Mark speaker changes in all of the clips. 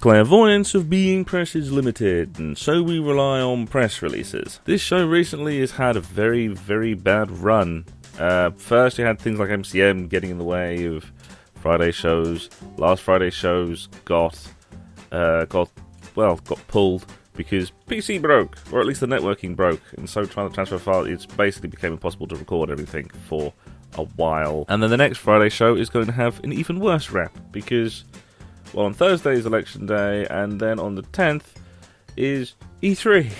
Speaker 1: clairvoyance of being press is limited, and so we rely on press releases. This show recently has had a very, very bad run. First, you had things like MCM getting in the way of Friday shows. Last Friday's shows got pulled because PC broke, or at least the networking broke, and so trying to transfer files, it basically became impossible to record everything for a while. And then the next Friday show is going to have an even worse rap, because, well, on Thursday is election day, and then on the 10th is E3.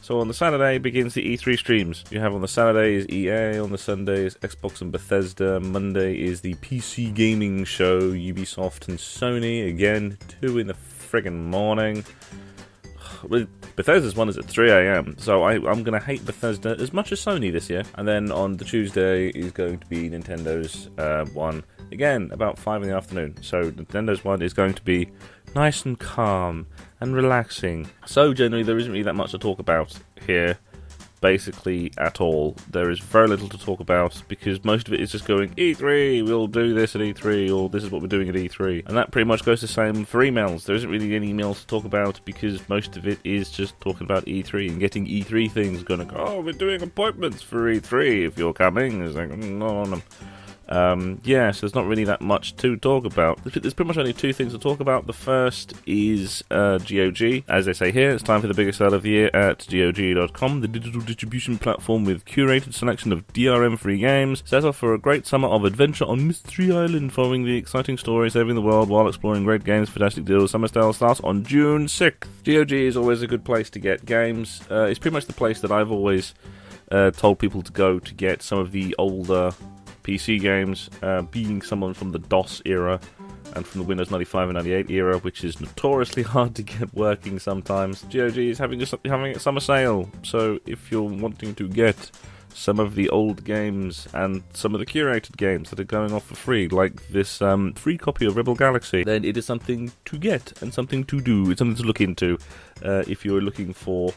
Speaker 1: So on the Saturday begins the E3 streams. You have on the Saturday is EA, on the Sunday is Xbox and Bethesda, Monday is the PC gaming show, Ubisoft and Sony, again, 2 in the friggin' morning. Bethesda's one is at 3 AM, so I'm going to hate Bethesda as much as Sony this year. And then on the Tuesday is going to be Nintendo's one, again, about 5 in the afternoon. So Nintendo's one is going to be nice and calm and relaxing. So generally there isn't really that much to talk about here, basically at all. There is very little to talk about because most of it is just going, E3, we'll do this at E3, or this is what we're doing at E3. And that pretty much goes the same for emails. There isn't really any emails to talk about because most of it is just talking about E3 and getting E3 things, going to go, oh, we're doing appointments for E3 if you're coming. It's like, no. So there's not really that much to talk about. There's pretty much only 2 things to talk about. The first is GOG. As they say here, it's time for the biggest sale of the year at GOG.com, the digital distribution platform with curated selection of DRM-free games, set off for a great summer of adventure on Mystery Island, following the exciting story saving the world while exploring great games. Fantastic deals. Summer sale starts on June 6th. GOG is always a good place to get games. It's pretty much the place that I've always told people to go to get some of the older PC games, being someone from the DOS era and from the Windows 95 and 98 era, which is notoriously hard to get working sometimes. GOG is having a summer sale, so if you're wanting to get some of the old games and some of the curated games that are going off for free, like this free copy of Rebel Galaxy, then it is something to get and something to do. It's something to look into if you're looking for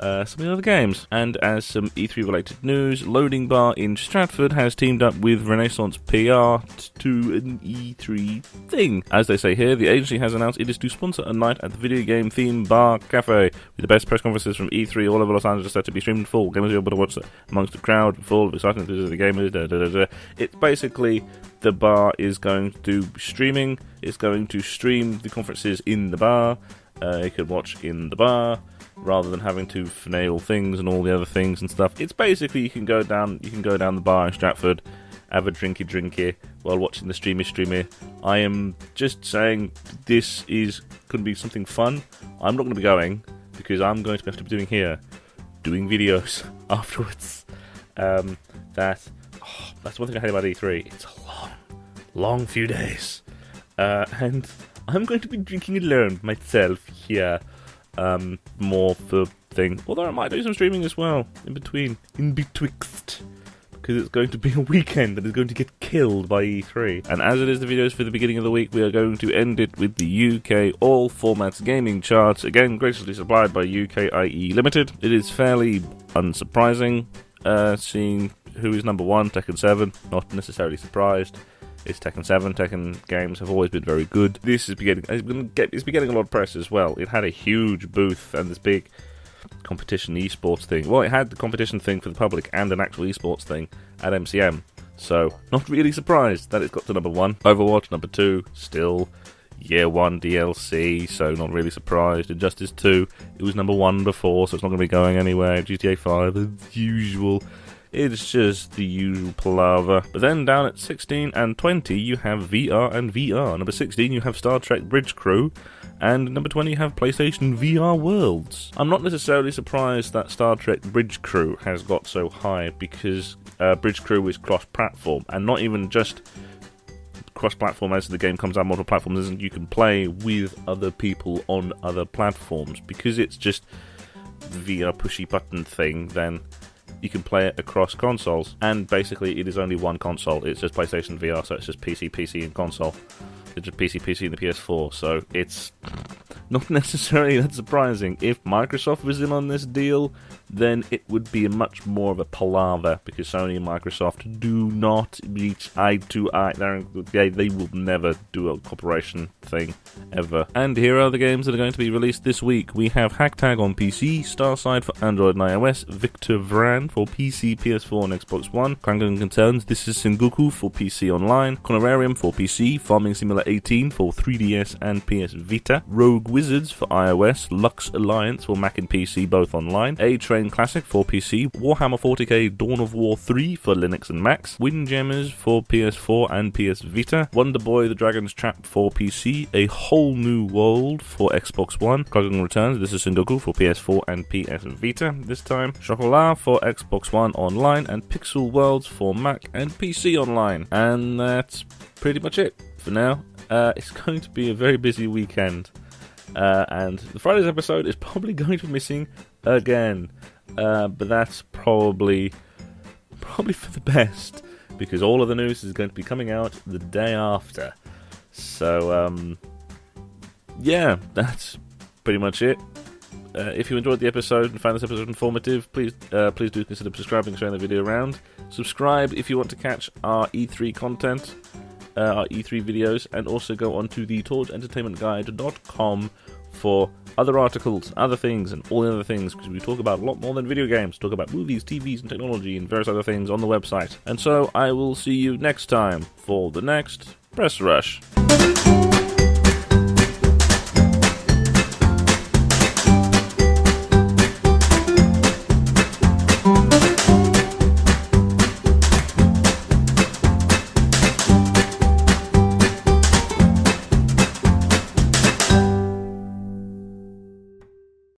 Speaker 1: some of the other games. And as some E3 related news, Loading Bar in Stratford has teamed up with Renaissance PR to an E3 thing. As they say here, the agency has announced it is to sponsor a night at the video game themed bar cafe with the best press conferences from E3 all over Los Angeles set to be streamed in full. Gamers will be able to watch amongst the crowd full of exciting enthusiastic gamers. It's basically, the bar is going to do streaming. It's going to stream the conferences in the bar. You could watch in the bar rather than having to finagle things and all the other things and stuff. It's basically you can go down the bar in Stratford, have a drinky while watching the streamy. I am just saying this could be something fun. I'm not going to be going because I'm going to have to be doing videos afterwards. That's one thing I hate about E3. It's a long few days, and I'm going to be drinking alone myself here. More the thing, although I might do some streaming as well in betwixt, because it's going to be a weekend that is going to get killed by E3. And as it is the videos for the beginning of the week, we are going to end it with the UK all formats gaming charts, again graciously supplied by UKIE Limited. It is fairly unsurprising seeing who is number 1, Tekken 7. Not necessarily surprised. It's Tekken 7. Tekken games have always been very good. This is getting a lot of press as well. It had a huge booth and this big competition esports thing. Well, it had the competition thing for the public and an actual esports thing at MCM. So, not really surprised that it's got to number 1. Overwatch, number 2, still Year 1 DLC, so not really surprised. Injustice 2, it was number 1 before, so it's not going to be going anywhere. GTA 5, as usual. It's just the usual palaver. But then down at 16 and 20, you have VR and VR. Number 16, you have Star Trek Bridge Crew. And number 20, you have PlayStation VR Worlds. I'm not necessarily surprised that Star Trek Bridge Crew has got so high, because Bridge Crew is cross-platform. And not even just cross-platform as the game comes out on multiple platforms, and you can play with other people on other platforms. Because it's just the VR pushy-button thing, then you can play it across consoles, and basically it is only one console. It's just PlayStation VR, so it's just PC, and console. It's just PC, and the PS4, so it's not necessarily that surprising. If Microsoft was in on this deal, then it would be much more of a palaver, because Sony and Microsoft do not reach eye to eye. They will never do a cooperation thing, ever. And here are the games that are going to be released this week. We have Hacktag on PC, Starside for Android and iOS, Victor Vran for PC, PS4 and Xbox One, Kranken Concerns, This is Sengoku for PC Online, Honorarium for PC, Farming Simulator 18 for 3DS and PS Vita, Rogue Wizards for iOS, Lux Alliance for Mac and PC, both online, A-Train Classic for PC, Warhammer 40k Dawn of War 3 for Linux and Macs, Windjammers for PS4 and PS Vita, Wonder Boy the Dragon's Trap for PC, A Whole New World for Xbox One, Kranken Returns, This is Sengoku for PS4 and PS Vita this time, Chocolat for Xbox One online, and Pixel Worlds for Mac and PC online. And that's pretty much it for now. It's going to be a very busy weekend, and the Friday's episode is probably going to be missing again, but that's probably for the best, because all of the news is going to be coming out the day after. So yeah, that's pretty much it. If you enjoyed the episode and found this episode informative, please do consider subscribing and sharing the video around. Subscribe if you want to catch our E3 content, our E3 videos, and also go on to the torchentertainmentguide.com for other articles, other things, and all the other things, because we talk about a lot more than video games. Talk about movies, TVs, and technology, and various other things on the website. And so I will see you next time for the next Press Rush.